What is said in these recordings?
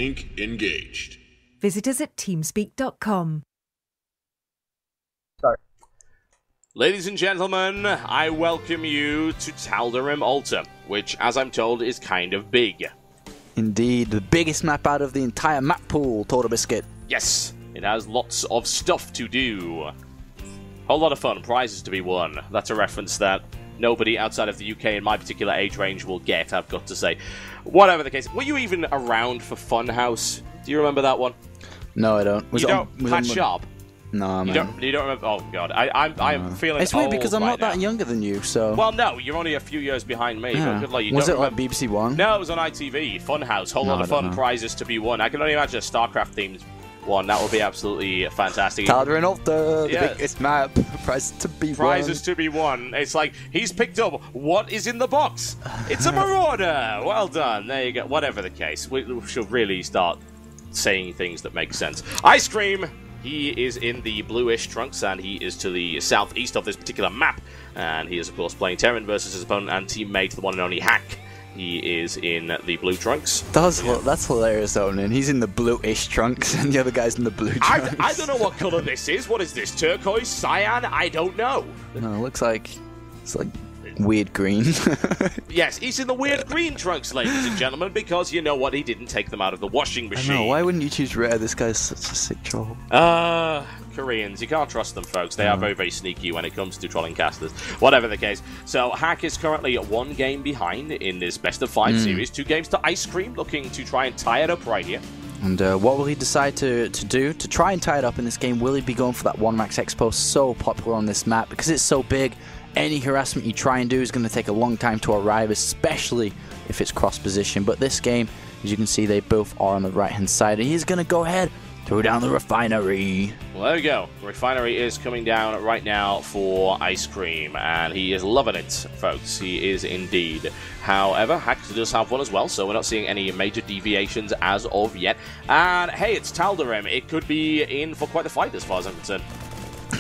Link engaged. Visit us at TeamSpeak.com. Sorry. Ladies and gentlemen, I welcome you to Tal'Darim Altar, which, as I'm told, is kind of big. Indeed, the biggest map out of the entire map pool, TotalBiscuit. Yes, it has lots of stuff to do. Whole lot of fun, prizes to be won. That's a reference that nobody outside of the UK in my particular age range will get, I've got to say. Whatever the case, were you even around for Funhouse? Do you remember that one? No, I don't. Pat Sharp? No, man. You don't remember? Oh, God. I'm feeling It's weird old because I'm right not that now. younger than you, so... Well, no, you're only a few years behind me. Yeah. But good luck, you Was don't it like remember... BBC One? No, it was on ITV. Funhouse. Whole No, lot I of don't fun know. prizes to be won. I can only imagine a StarCraft-themed one. That would be absolutely fantastic. Tal'Darim Altar, the Yes. biggest map. Prizes to be Prizes to be won. It's like, he's picked up what is in the box. It's a Marauder. Well done. There you go. Whatever the case. We should really start saying things that make sense. NEXIceCream. He is in the bluish trunks, and he is to the southeast of this particular map. And he is, of course, playing Terran versus his opponent and teammate, the one and only Hack. He is in the blue trunks. That's hilarious, though, man. He's in the bluish trunks, and the other guy's in the blue trunks. I don't know what color this is. What is this? Turquoise? Cyan? I don't know. No, it looks like... It's like weird green. Yes, he's in the weird green trunks, ladies and gentlemen, because you know what? He didn't take them out of the washing I machine. know, why wouldn't you choose red? This guy's such a sick troll. Koreans, you can't trust them, folks. They are very, very sneaky when it comes to trolling casters. Whatever the case. So, Hack is currently 1 game behind in this best of 5 series. 2 games to NEXIceCream, looking to try and tie it up right here. And what will he decide to do to try and tie it up in this game? Will he be going for that 1 max expo, so popular on this map? Because it's so big, any harassment you try and do is going to take a long time to arrive, especially if it's cross position. But this game, as you can see, they both are on the right hand side, and he's going to go ahead, throw down the refinery. Well, there we go. The refinery is coming down right now for NEXIceCream, and he is loving it, folks. He is indeed. However, Hack does have one as well, so we're not seeing any major deviations as of yet. And hey, it's Tal'Darim. It could be in for quite the fight as far as I'm concerned.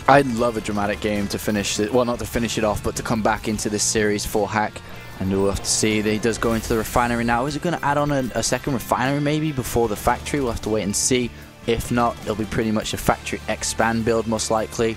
I'd love a dramatic game to finish it. Well, not to finish it off, but to come back into this series for Hack. And we'll have to see that he does go into the refinery now. Is it going to add on a second refinery maybe before the factory? We'll have to wait and see. If not, it'll be pretty much a factory expand build most likely.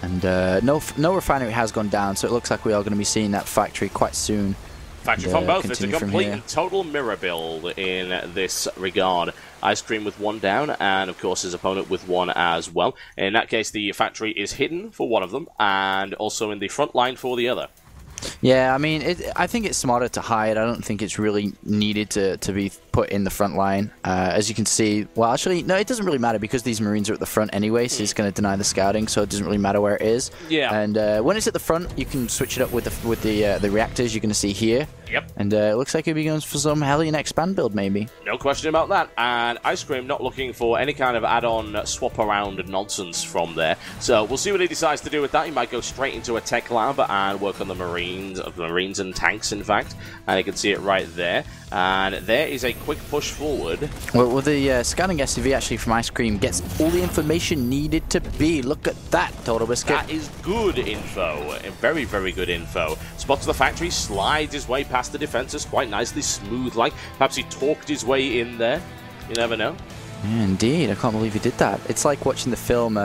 And no refinery has gone down, so it looks like we are going to be seeing that factory quite soon. Factory from both. It's a complete and total mirror build in this regard. NEXIceCream with 1 down, and of course his opponent with 1 as well. In that case, the factory is hidden for one of them, and also in the front line for the other. Yeah, I mean, I think it's smarter to hide. I don't think it's really needed to be put in the front line. As you can see, well, actually, no, it doesn't really matter because these Marines are at the front anyway, so he's going to deny the scouting, so it doesn't really matter where it is. Yeah. And when it's at the front, you can switch it up with the reactors you're going to see here. Yep. And it looks like he'll be going for some Hellion expand build, maybe. No question about that. And NEXIceCream not looking for any kind of add-on swap-around nonsense from there. So we'll see what he decides to do with that. He might go straight into a tech lab and work on the Marines and tanks, in fact. And you can see it right there. And there is a quick push forward. Well, the scouting SCV actually from NEXIceCream gets all the information needed to be. Look at that, TotalBiscuit. That is good info. Very, very good info. Spots the factory, slides his way past the defenses quite nicely, smooth-like. Perhaps he talked his way in there. You never know. Yeah, indeed. I can't believe he did that. It's like watching the film...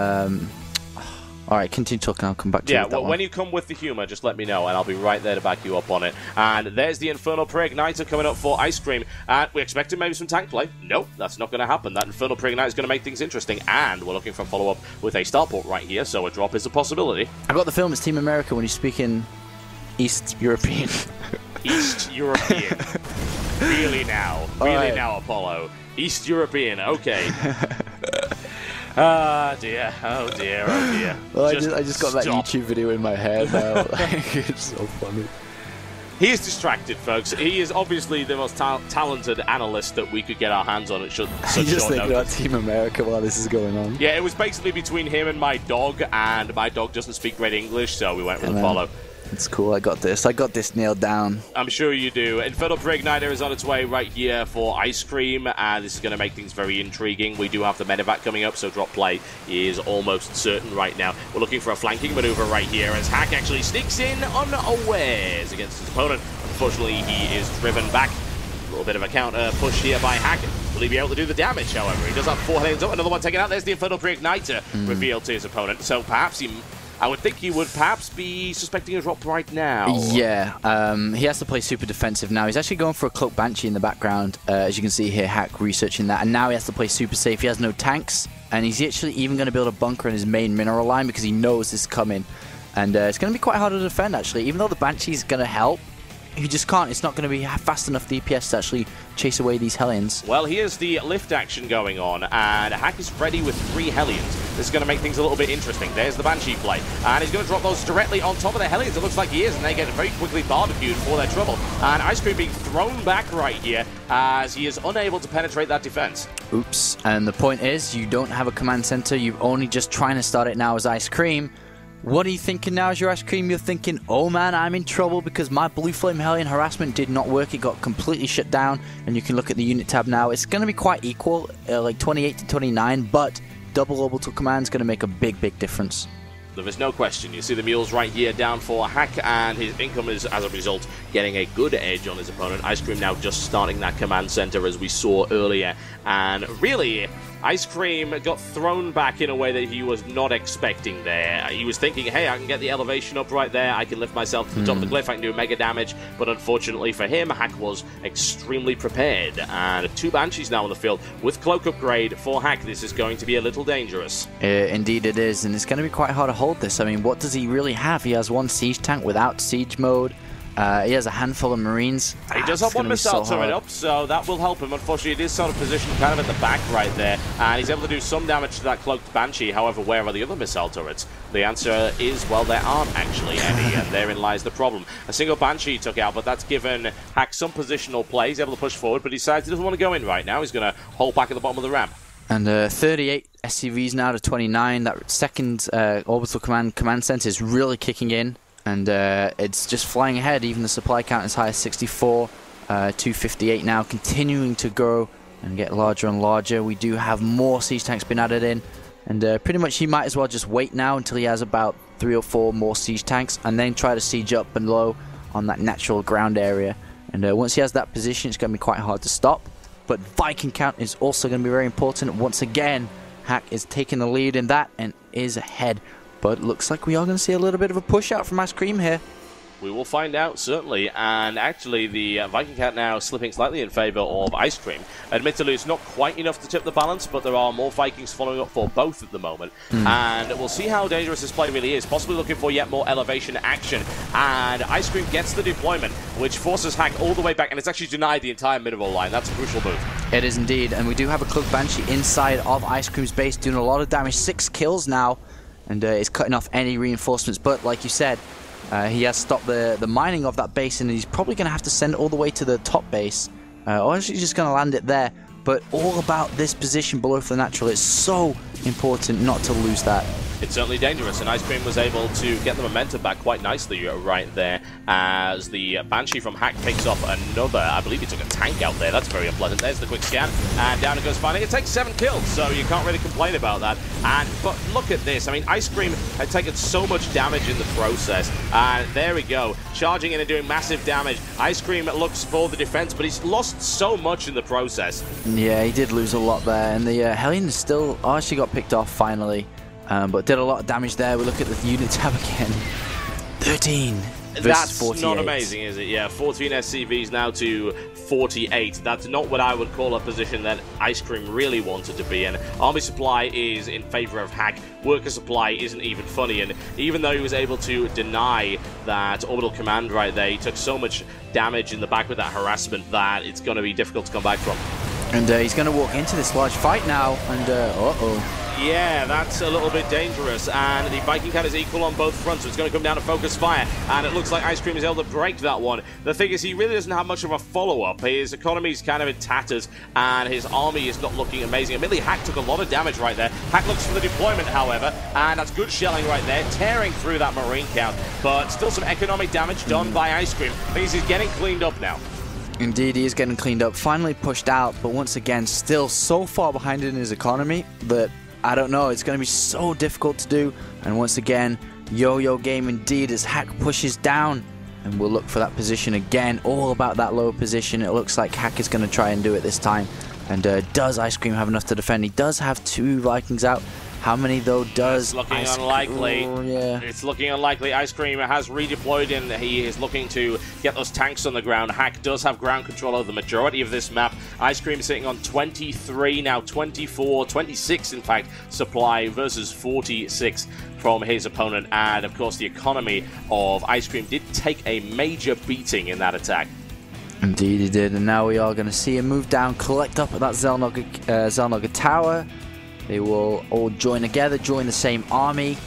Alright, continue talking. I'll come back to you with that one. When you come with the humour, just let me know, and I'll be right there to back you up on it. And there's the Infernal Pre-Igniter coming up for NEXIceCream. And we expected maybe some tank play. Nope, that's not going to happen. That Infernal Pre-Igniter is going to make things interesting. And we're looking for a follow-up with a starport right here, so a drop is a possibility. I got the film. It's Team America when you speak in East European. East European. Really now. Really now, Apollo. East European, okay. Oh dear, oh dear, oh dear. Well, I just got that YouTube video in my head now. It's so funny. He is distracted, folks. He is obviously the most talented analyst that we could get our hands on at such short notice. Just thinking about Team America while this is going on. Yeah, it was basically between him and my dog doesn't speak great English, so we went with Apollo. It's cool. I got this nailed down. I'm sure you do. Infernal Pre-Igniter is on its way right here for NEXIceCream, and this is going to make things very intriguing. We do have the medevac coming up, so drop play is almost certain right now. We're looking for a flanking maneuver right here as Hack actually sneaks in unawares against his opponent. Unfortunately, he is driven back. A little bit of a counter push here by Hack. Will he be able to do the damage, however? He does have 4 Hellions up, another one taken out. There's the Infernal Pre-Igniter revealed to his opponent. So perhaps I would think he would perhaps be suspecting a drop right now. Yeah, he has to play super defensive now. He's actually going for a Cloak Banshee in the background, as you can see here, Hack researching that. And now he has to play super safe. He has no tanks, and he's actually even going to build a bunker in his main mineral line because he knows this is coming. And it's going to be quite hard to defend, actually. Even though the Banshee's going to help, you just can't. It's not going to be fast enough DPS to actually chase away these Hellions. Well, here's the lift action going on, and Hack is ready with 3 Hellions. This is going to make things a little bit interesting. There's the Banshee play, and he's going to drop those directly on top of the Hellions. It looks like he is, and they get very quickly barbecued for their trouble. And NEXIceCream being thrown back right here as he is unable to penetrate that defense. Oops. And the point is, you don't have a command center. You're only just trying to start it now as NEXIceCream. What are you thinking now as your NEXIceCream? You're thinking, oh man, I'm in trouble because my Blue Flame Hellion harassment did not work. It got completely shut down. And you can look at the unit tab now. It's going to be quite equal, like 28 to 29, but double orbital command is going to make a big, big difference. There is no question. You see the mules right here down for Hack, and his income is, as a result, getting a good edge on his opponent. NEXIceCream now just starting that command center as we saw earlier. And really, NEXIceCream got thrown back in a way that he was not expecting there. He was thinking, hey, I can get the elevation up right there, I can lift myself to the top of the glyph, I can do mega damage, but unfortunately for him, Hack was extremely prepared. And 2 Banshees now on the field with Cloak upgrade for Hack. This is going to be a little dangerous. Indeed it is, and it's going to be quite hard to hold this. I mean, what does he really have? He has 1 siege tank without siege mode. He has a handful of Marines. He does have 1 missile turret up, so that will help him. Unfortunately, it is sort of positioned kind of at the back right there, and he's able to do some damage to that Cloaked Banshee. However, where are the other missile turrets? The answer is, well, there aren't actually any, and therein lies the problem. A single Banshee took out, but that's given Hack some positional play. He's able to push forward, but he decides he doesn't want to go in right now. He's going to hold back at the bottom of the ramp. And 38 SCVs now to 29. That second orbital command center is really kicking in. And it's just flying ahead. Even the supply count is high as 64, 258 now, continuing to grow and get larger and larger. We do have more siege tanks being added in, and pretty much he might as well just wait now until he has about 3 or 4 more siege tanks, and then try to siege up and low on that natural ground area. And once he has that position, it's going to be quite hard to stop. But Viking count is also going to be very important. Once again, Hack is taking the lead in that and is ahead. But looks like we are going to see a little bit of a push out from NEXIceCream here. We will find out, certainly. And actually, the Viking count now slipping slightly in favor of NEXIceCream. Admittedly, it's not quite enough to tip the balance, but there are more Vikings following up for both at the moment. And we'll see how dangerous this play really is. Possibly looking for yet more elevation action. And NEXIceCream gets the deployment, which forces Hack all the way back. And it's actually denied the entire mineral line. That's a crucial move. It is indeed. And we do have a Cloak Banshee inside of NEXIceCream's base, doing a lot of damage. 6 kills now. And it's cutting off any reinforcements. But like you said, he has stopped the mining of that base, and he's probably going to have to send it all the way to the top base. Or actually just going to land it there. But all about this position below for the natural. It's so important not to lose that. It's certainly dangerous, and NEXIceCream was able to get the momentum back quite nicely right there as the Banshee from Hack picks off another. I believe he took a tank out there. That's very unpleasant. There's the quick scan, and down it goes finally. It takes 7 kills, so you can't really complain about that. But look at this. I mean, NEXIceCream had taken so much damage in the process, and there we go. Charging in and doing massive damage. NEXIceCream looks for the defense, but he's lost so much in the process. Yeah, he did lose a lot there, and the Hellion still actually got picked off finally. But did a lot of damage there. We look at the unit tab again. 13 versus That's 48. not amazing, is it? Yeah, 14 SCVs now to 48. That's not what I would call a position that NEXIceCream really wanted to be in. Army supply is in favor of Hack. Worker supply isn't even funny, and even though he was able to deny that orbital command right there, he took so much damage in the back with that harassment that it's going to be difficult to come back from. And he's going to walk into this large fight now, and uh-oh. Yeah, that's a little bit dangerous, and the Viking count is equal on both fronts, so it's going to come down to focus fire, and it looks like NEXIceCream is able to break that one. The thing is, he really doesn't have much of a follow-up. His economy is kind of in tatters, and his army is not looking amazing. Admittedly, Hack took a lot of damage right there. Hack looks for the deployment, however, and that's good shelling right there, tearing through that Marine count, but still some economic damage done by NEXIceCream. Things he's getting cleaned up now. Indeed, he is getting cleaned up, finally pushed out, but once again, still so far behind in his economy that I don't know, it's going to be so difficult to do. And once again, yo-yo game indeed as Hack pushes down, and we'll look for that position again, all about that low position. It looks like Hack is going to try and do it this time. And does Ice Cream have enough to defend? He does have 2 Vikings out. How many, though, does... It's looking unlikely. Oh, yeah. It's looking unlikely. Ice Cream has redeployed and he is looking to get those tanks on the ground. Hack does have ground control over the majority of this map. Ice Cream sitting on 23, now 24, 26, in fact, supply versus 46 from his opponent. And, of course, the economy of Ice Cream did take a major beating in that attack. Indeed, he did. And now we are going to see him move down, collect up at that Zelnogga Tower. They will all join together, join the same army,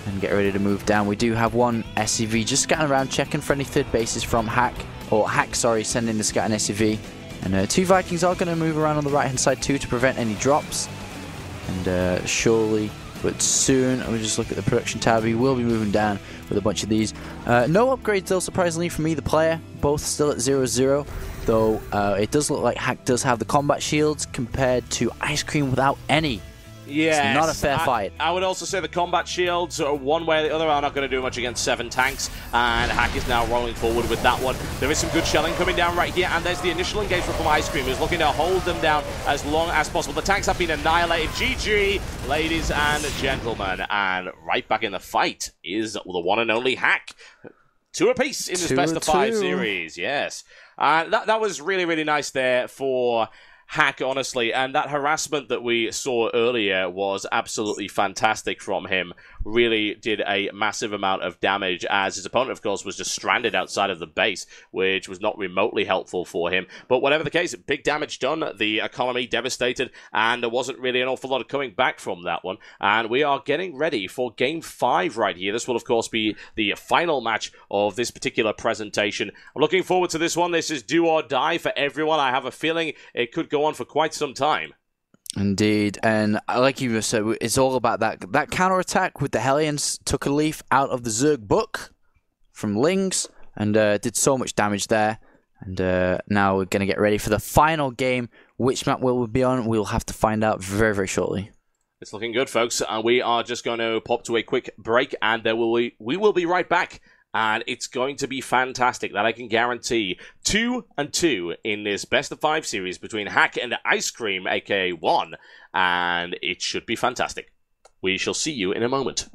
and get ready to move down. We do have one SCV just scanning around, checking for any third bases from Hack, or Hack, sorry, sending the scat and SCV. And 2 Vikings are going to move around on the right-hand side too to prevent any drops. And surely, but soon, let me just look at the production tab. We will be moving down with a bunch of these. No upgrades though, surprisingly, from either player. Both still at 0-0. Though it does look like Hack does have the combat shields compared to Ice Cream without any. Yes, it's not a fair fight. I would also say the combat shields, one way or the other, are not going to do much against 7 tanks, and Hack is now rolling forward with that one. There is some good shelling coming down right here, and there's the initial engagement from Ice Cream, who's looking to hold them down as long as possible. The tanks have been annihilated. GG, ladies and gentlemen, and right back in the fight is the one and only Hack. 2 apiece in this best-of-5 series, yes. That was really, really nice there for Hack, honestly, and that harassment that we saw earlier was absolutely fantastic from him. Really did a massive amount of damage, as his opponent, of course, was just stranded outside of the base, which was not remotely helpful for him. But whatever the case, big damage done, the economy devastated, and there wasn't really an awful lot of coming back from that one. And we are getting ready for Game 5 right here. This will, of course, be the final match of this particular presentation. I'm looking forward to this one. This is do or die for everyone. I have a feeling it could go on for quite some time. Indeed, and like you said, it's all about that counter-attack with the Hellions. Took a leaf out of the Zerg book from Lings and did so much damage there. And now we're going to get ready for the final game. Which map will we be on? We'll have to find out very, very shortly. It's looking good, folks. We are just going to pop to a quick break, and we will be right back. And it's going to be fantastic, that I can guarantee. 2-2 in this best-of-5 series between Hack and Ice Cream, aka 1. And it should be fantastic. We shall see you in a moment.